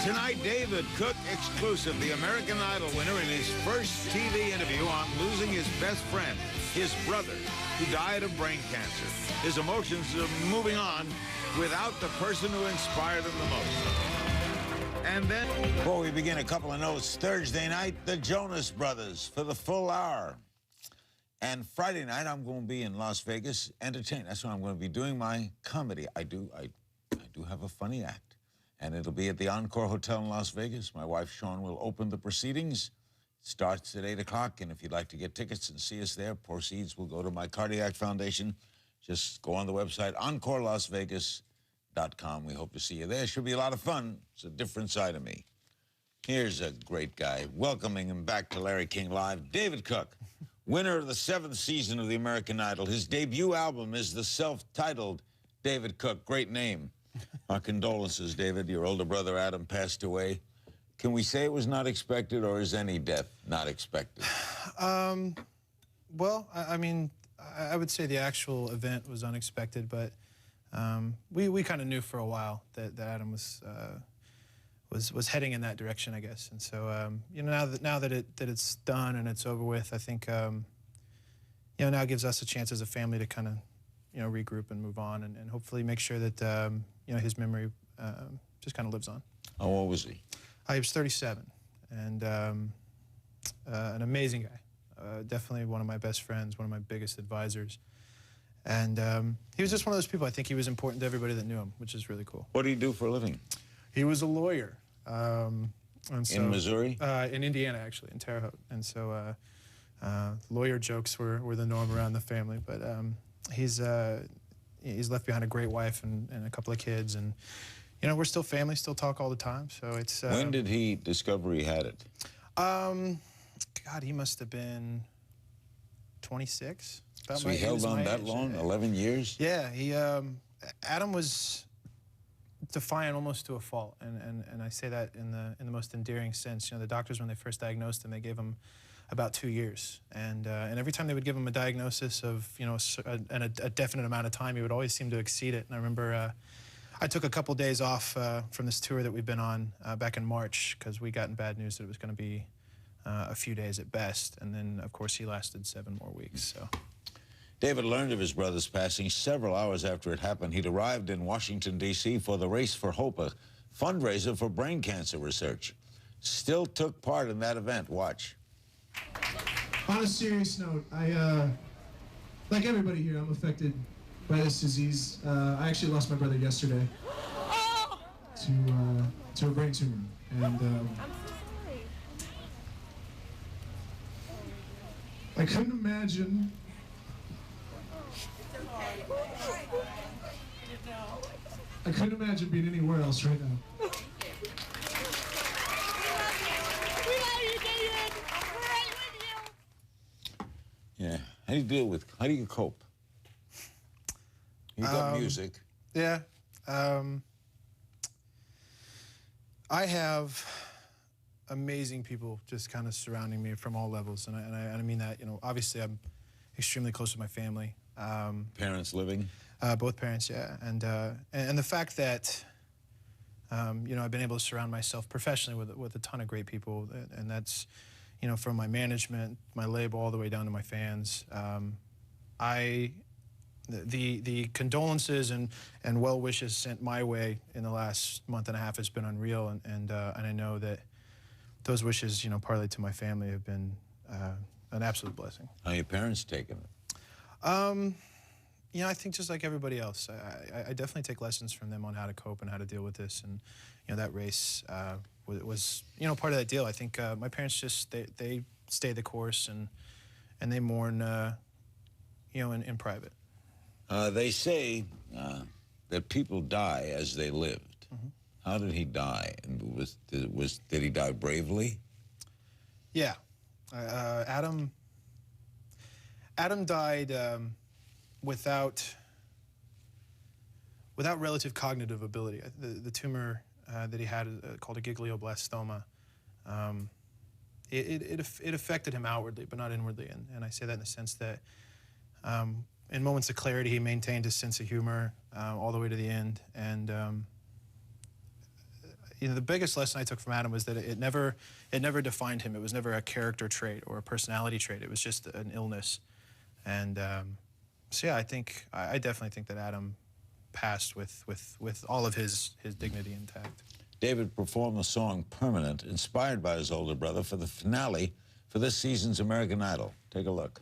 Tonight, David Cook exclusive, the American Idol winner, in his first TV interview on losing his best friend, his brother, who died of brain cancer. His emotions are moving on without the person who inspired him the most. And then, before we begin, a couple of notes. Thursday night, the Jonas Brothers for the full hour. And Friday night, I'm going to be in Las Vegas entertaining. That's when I'm going to be doing my comedy. I do have a funny act. And it'll be at the Encore Hotel in Las Vegas. My wife, Shawn, will open the proceedings. It starts at 8 o'clock, and if you'd like to get tickets and see us there, proceeds will go to my Cardiac Foundation. Just go on the website, EncoreLasVegas.com. We hope to see you there. Should be a lot of fun. It's a different side of me. Here's a great guy, welcoming him back to Larry King Live, David Cook, winner of the 7th season of the American Idol. His debut album is the self-titled David Cook. Great name. Our condolences, David. Your older brother, Adam, passed away. Can we say it was not expected, or is any death not expected? Well, I mean, I would say the actual event was unexpected, but we kind of knew for a while that Adam was heading in that direction, I guess. And so, you know, now that it's done and it's over with, I think, you know, now it gives us a chance as a family to kind of, you know, regroup and move on, and hopefully make sure that, you know, his memory just kind of lives on. How old was he? He was 37, and an amazing guy. Definitely one of my best friends, one of my biggest advisors. And he was just one of those people. I think he was important to everybody that knew him, which is really cool. What do you do for a living? He was a lawyer. And so, in Missouri? In Indiana, actually, in Terre Haute. And so lawyer jokes were the norm around the family. But he's left behind a great wife and a couple of kids. And, you know, we're still family, still talk all the time. So it's... when did he discover he had it? God, he must have been 26. So he held on that long, 11 years? Yeah, Adam was defiant almost to a fault, and I say that in the most endearing sense. You know, the doctors, when they first diagnosed him, they gave him about 2 years, and every time they would give him a diagnosis of, you know, a definite amount of time, he would always seem to exceed it. And I remember I took a couple days off from this tour that we've been on back in March, because we gotten bad news that it was going to be a few days at best, and then of course he lasted 7 more weeks. So David learned of his brother's passing several hours after it happened. He'd arrived in Washington, D.C. for the Race for Hope, a fundraiser for brain cancer research. Still took part in that event. Watch. On a serious note, like everybody here, I'm affected by this disease. I actually lost my brother yesterday to a brain tumor, and I couldn't imagine being anywhere else right now. We love you, David. We're right with you. Yeah. How do you cope? You got music. Yeah. I have amazing people just kind of surrounding me from all levels, and I mean that, you know, obviously I'm extremely close to my family. Parents living? Both parents, yeah. And the fact that, you know, I've been able to surround myself professionally with a ton of great people, and that's, you know, from my management, my label, all the way down to my fans. The condolences and well wishes sent my way in the last month and a half has been unreal, and I know that those wishes, you know, partly to my family, have been an absolute blessing. How are your parents taking it? You know, I think just like everybody else, I definitely take lessons from them on how to cope and how to deal with this. And, you know, that race was, you know, part of that deal. I think my parents just, they stay the course, and they mourn, you know, in private. They say that people die as they lived. Mm-hmm. How did he die? And did he die bravely? Yeah. Adam died without relative cognitive ability. The tumor that he had, called a ganglioblastoma, it affected him outwardly, but not inwardly. And I say that in the sense that in moments of clarity, he maintained his sense of humor all the way to the end. And the biggest lesson I took from Adam was that it never defined him. It was never a character trait or a personality trait. It was just an illness. And so yeah, I definitely think that Adam passed with all of his dignity intact. David performed the song Permanent, inspired by his older brother, for the finale for this season's American Idol. Take a look.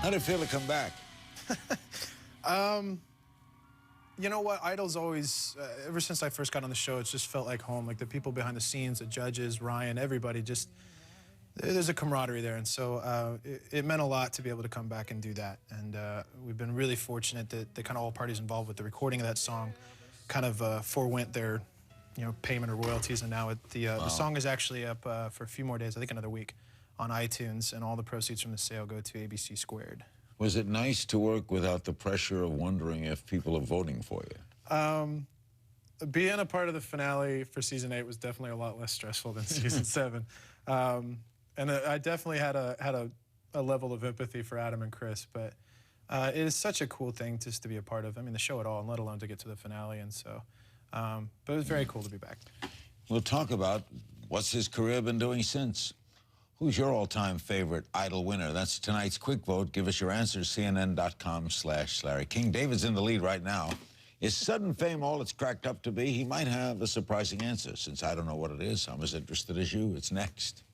How did it feel to come back? You know what? Idol's always, ever since I first got on the show, it's just felt like home. Like the people behind the scenes, the judges, Ryan, everybody, just, there's a camaraderie there. And so it meant a lot to be able to come back and do that. And we've been really fortunate that the kind of all parties involved with the recording of that song kind of forewent their, payment or royalties. And now the song is actually up for a few more days, I think another week, on iTunes, and all the proceeds from the sale go to ABC Squared. Was it nice to work without the pressure of wondering if people are voting for you? Being a part of the finale for season 8 was definitely a lot less stressful than season 7. And I definitely had a level of empathy for Adam and Chris, but it is such a cool thing just to be a part of. I mean, the show at all, and let alone to get to the finale. And so, but it was very cool to be back. We'll talk about what's his career been doing since. Who's your all-time favorite Idol winner? That's tonight's quick vote. Give us your answers, CNN.com/Larry King. David's in the lead right now. Is sudden fame all it's cracked up to be? He might have a surprising answer. Since I don't know what it is, I'm as interested as you. It's next.